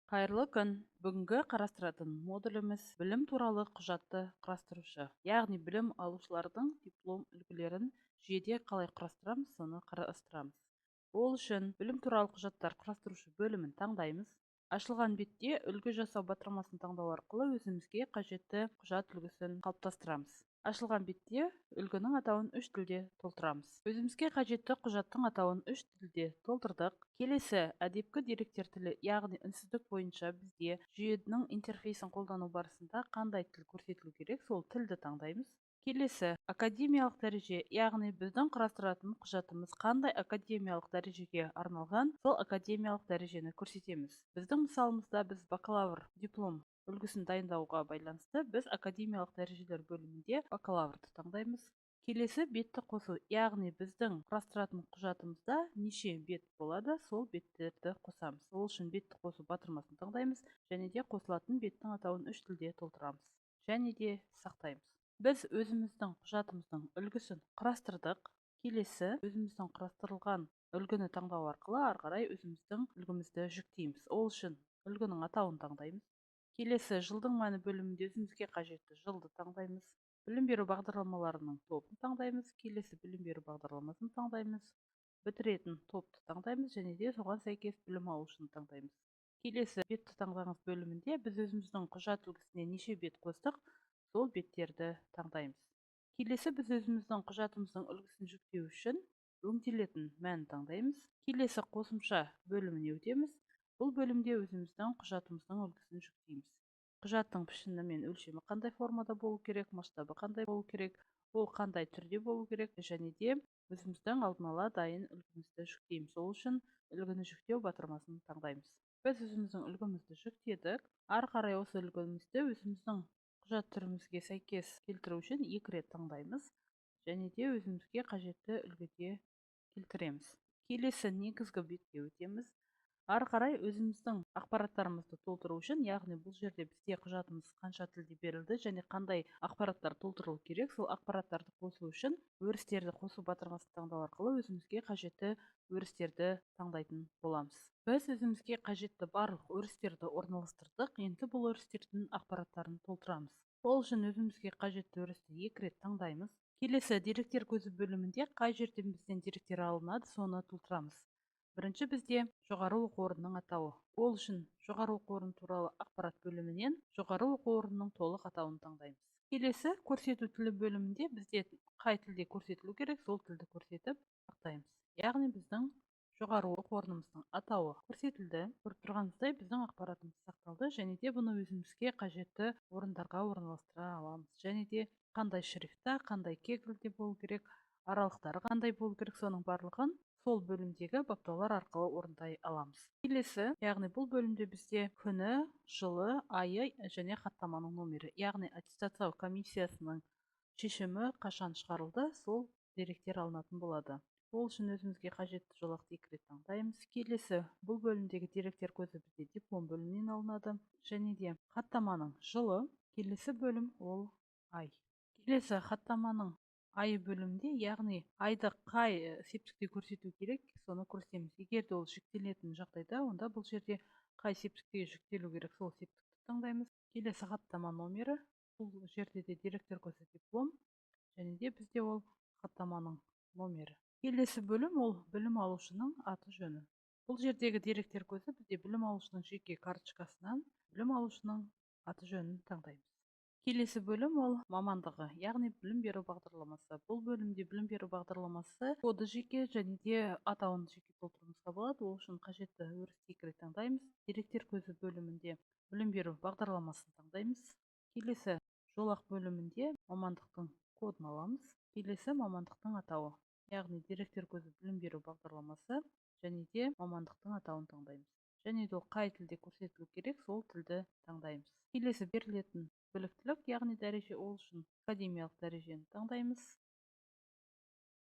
Қайырлы күн! Бүгінгі қарастыратын модуліміз білім туралы құжатты құрастырушы. Яғни білім алушылардың диплом үлгілерін жүйеде қалай құрастырамыз, соны қарастырамыз. Ол үшін білім туралы құжаттар құрастырушы бөлімін таңдаймыз. Ашылған бетте үлгі жасау батырмасын таңдау арқылы өзімізге қажетті құжат үлгісін қалыптастырамыз. Ашылған бетте үлгінің атауын 3 тілде толтырамыз. Өзімізге қажетті құжаттың атауын 3 тілде толтырдық. Келесі әдепкі деректер тілі, яғни үнсіздік бойынша бізде жүйенің интерфейсін қолдану барысында қандай тіл көрсетілу керек, сол тілді таңдаймыз. Келесі академиялық дәреже, яғни біздің құрастыратын құжатымыз қандай академиялық дәрежеге арналған, сол академиялық дәрежені көрсетеміз. Біздің мысалымызда біз бакалавр диплом үлгісін дайындауға байланысты біз академиялық дәрежелер бөлімінде бакалаврды таңдаймыз. Келесі бетті қосу, яғни біздің құрастыратын құжатымызда неше бет болады, сол беттерді қосамыз. Ол үшін бетті қосу батырмасын таңдаймыз және де қосылатын беттің атауын 3 тілде толтырамыз және де сақтаймыз. Біз өзіміздің құжатымыздың үлгісін құрастырдық. Келесі өзіміздің құрастырылған үлгіні таңдау арқылы ары қарай өзіміздің үлгімізді жүктейміз. Ол үшін үлгінің атауын таңдаймыз. Келесі жылдың мәні бөлімінде өзімізге қажетті жылды таңдаймыз. Білім беру бағдарламаларының тобын таңдаймыз. Келесі білім беру бағдарламасын таңдаймыз. Бітіретін топты таңдаймыз және де соған сәйкес білім алушыны таңдаймыз. Келесі бетті таңдаңыз бөлімінде біз өзіміздің құжат үлгісіне неше бет қостық, сол беттерді таңдаймыз. Келесі біз өзіміздің құжатымыздың үлгісін жүктеу үшін өңделетін мәнін таңдаймыз. Келесі қосымша бөліміне өтеміз. Бұл бөлімде өзіміздің құжатымыздың үлгісін жүктейміз. Құжаттың пішіні мен өлшемі қандай формада болу керек, масштабы қандай болу керек, ол қандай түрде болу керек және де өзіміздің алдын ала дайын үлгімізді жүктейміз. Ол үшін үлгіні жүктеу батырмасын таңдаймыз. Біз өзіміздің үлгімізді жүктедік. Ары қарай осы үлгімізді өзіміздің құжат түрімізге сәйкес келтіру үшін 2 рет таңдаймыз және де өзімізге қажетті үлгіде келтіреміз. Келесі негізгі бетке өтеміз. Ары қарай өзіміздің ақпараттарымызды толтыру үшін, яғни бұл жерде бізде құжатымыз қанша тілде берілді және қандай ақпараттар толтырылу керек, сол ақпараттарды қосу үшін өрістерді қосу батырмасын таңдау арқылы өзімізге қажетті өрістерді таңдайтын боламыз. Біз өзімізге қажетті барлық өрістерді орналастырдық. Енді бұл өрістердің ақпараттарын толтырамыз. Ол үшін өзімізге қажетті өрісті 2 рет таңдаймыз. Келесі деректер көзі бөлімінде қай жерден бізден деректер алынады, соны толтырамыз. Бірінші бізде жоғары оқу орнының атауы. Ол үшін жоғары оқу орны туралы ақпарат бөлімінен жоғары оқу орнының толық атауын таңдаймыз. Келесі көрсету тілі бөлімінде бізде қай тілде көрсетілу керек, сол тілді көрсетіп сақтаймыз. Яғни біздің жоғары оқу орнымыздың атауы көрсетілді. Көріп тұрғанымыздай біздің ақпаратымыз сақталды және де бұны өзімізге қажетті орындарға орналастыра аламыз. Және де қандай шрифтта, қандай кегілде болу керек, аралықтары қандай болу керек, соның барлығын сол бөлімдегі баптаулар арқылы орындай аламыз. Келесі, яғни бұл бөлімде бізде күні, жылы, айы және хаттаманың номері, яғни аттестациялау комиссиясының шешімі қашан шығарылды, сол деректер алынатын болады. Ол үшін өзімізге қажетті жолақты 2 рет таңдаймыз. Келесі, бұл бөлімдегі деректер көзі бізде диплом бөлімінен алынады және де хаттаманың жылы. Келесі бөлім ол ай. Келесі хаттаманың айы бөлімінде, яғни айды қай септікте көрсету керек, соны көрсетеміз. Егер де ол жүктелетін жағдайда, онда бұл жерде қай септікте жүктелу керек, сол септікті таңдаймыз. Келесі хаттама номері, бұл жерде де деректер көзі диплом және де бізде ол хаттаманың номері. Келесі бөлім ол білім алушының аты жөні. Бұл жердегі деректер көзі бізде білім алушының жеке карточкасынан білім алушының аты жөнін таңдаймыз. Келесі бөлім ол мамандығы, яғни білім беру бағдарламасы. Бұл бөлімде білім беру бағдарламасы коды жеке және де атауын жеке толтыруымызға болады. Ол үшін қажетті өрісті 2 рет таңдаймыз. Деректер көзі бөлімінде білім беру бағдарламасын таңдаймыз. Келесі жолақ бөлімінде мамандықтың кодын аламыз. Келесі мамандықтың атауы, яғни деректер көзі білім беру бағдарламасы және де мамандықтың атауын таңдаймыз. Және де қай тілде көрсетілу керек, сол тілді таңдаймыз. Келесі берілетін біліктілік, яғни дәреже, ол үшін академиялық дәрежені таңдаймыз.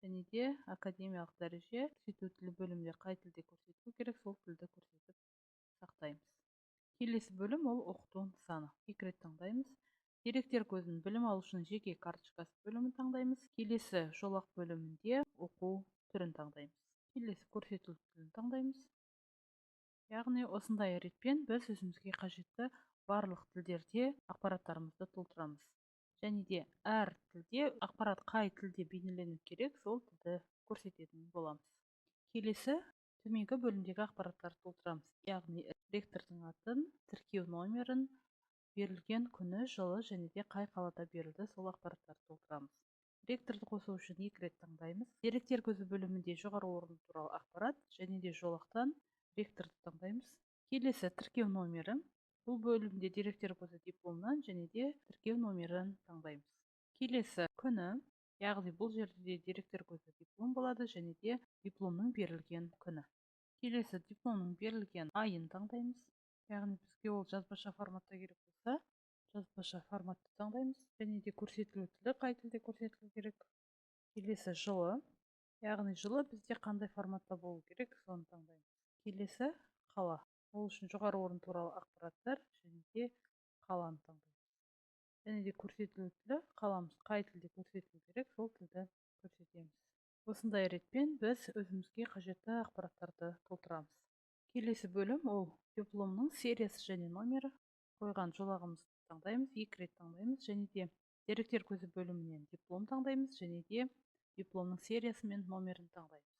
Және де академиялық дәреже көрсету тілі бөлімінде қай тілде көрсетілу керек, сол тілді көрсетіп сақтаймыз. Келесі бөлім ол оқыту нысаны. 2 рет таңдаймыз. Деректер көзін білім алушының жеке карточкасы бөлімін таңдаймыз. Келесі жолақ бөлімінде оқу түрін таңдаймыз. Келесі көрсету тілін таңдаймыз. Яғни осындай ретпен біз өзімізге қажетті барлық тілдерде ақпараттарымызды толтырамыз. Және де әр тілде ақпарат қай тілде бейнелену керек, сол тілді көрсететін боламыз. Келесі төменгі бөлімдегі ақпараттарды толтырамыз. Яғни ректордың атын, тіркеу номерін, берілген күні, жылы және де қай қалада берілді, сол ақпараттарды толтырамыз. Ректорды қосу үшін 2 рет таңдаймыз. Деректер көзі бөлімінде жоғары орын туралы ақпарат және де жолақтан ректорды таңдаймыз. Келесі тіркеу номері. Бұл бөлімде деректер көзі дипломнан және де тіркеу номерін таңдаймыз. Келесі күні, яғни бұл жерде деректер көзі диплом болады және де дипломның берілген күні. Келесі дипломның берілген айын таңдаймыз. Яғни бізге ол жазбаша форматта керек болса, жазбаша форматты таңдаймыз. Және де көрсетілу тілі қай тілде көрсетілу керек. Келесі жылы, яғни жылы бізде қандай форматта болу керек, соны таңдаймыз. Келесі қала. Ол үшін жоғары орын туралы ақпараттар және де қаланы таңдаймыз. Және де көрсетілу тілі, қаламыз қай тілде көрсетілу керек, сол тілді көрсетеміз. Осындай ретпен біз өзімізге қажетті ақпараттарды толтырамыз. Келесі бөлім ол дипломның сериясы және номері. Қойған жолағымызды таңдаймыз, 2 рет таңдаймыз және де деректер көзі бөлімінен диплом таңдаймыз және де дипломның сериясы мен номерін таңдаймыз.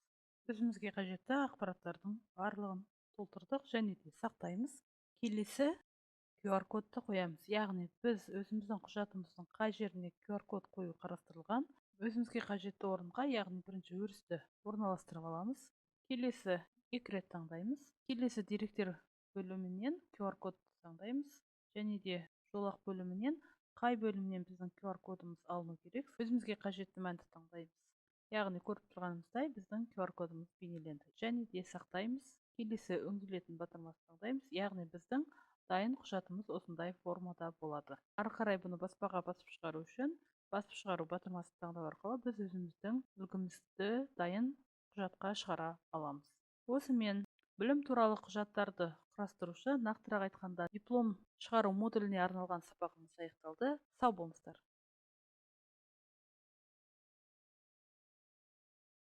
Өзімізге қажетті ақпараттардың барлығын толтырдық және де сақтаймыз. Келесі QR кодты қоямыз. Яғни біз өзіміздің құжатымыздың қай жеріне QR код қою қарастырылған, өзімізге қажетті орынға, яғни бірінші өрісті орналастырып аламыз. Келесі 2 рет таңдаймыз. Келесі деректер бөлімінен QR кодты таңдаймыз және де жолақ бөлімінен қай бөлімнен біздің QR кодымыз алыну керек, өзімізге қажетті мәнді таңдаймыз. Яғни көріп тұрғанымыздай біздің QR кодымыз бейнеленді және де сақтаймыз. Келесі өңделетін батырмасын таңдаймыз, яғни біздің дайын құжатымыз осындай формада болады. Ары қарай бұны баспаға басып шығару үшін басып шығару батырмасын таңдау арқылы біз өзіміздің үлгімізді дайын құжатқа шығара аламыз. Осымен білім туралы құжаттарды құрастырушы, нақтырақ айтқанда диплом шығару модуліне арналған сабағымыз аяқталды. Сау болыңыздар.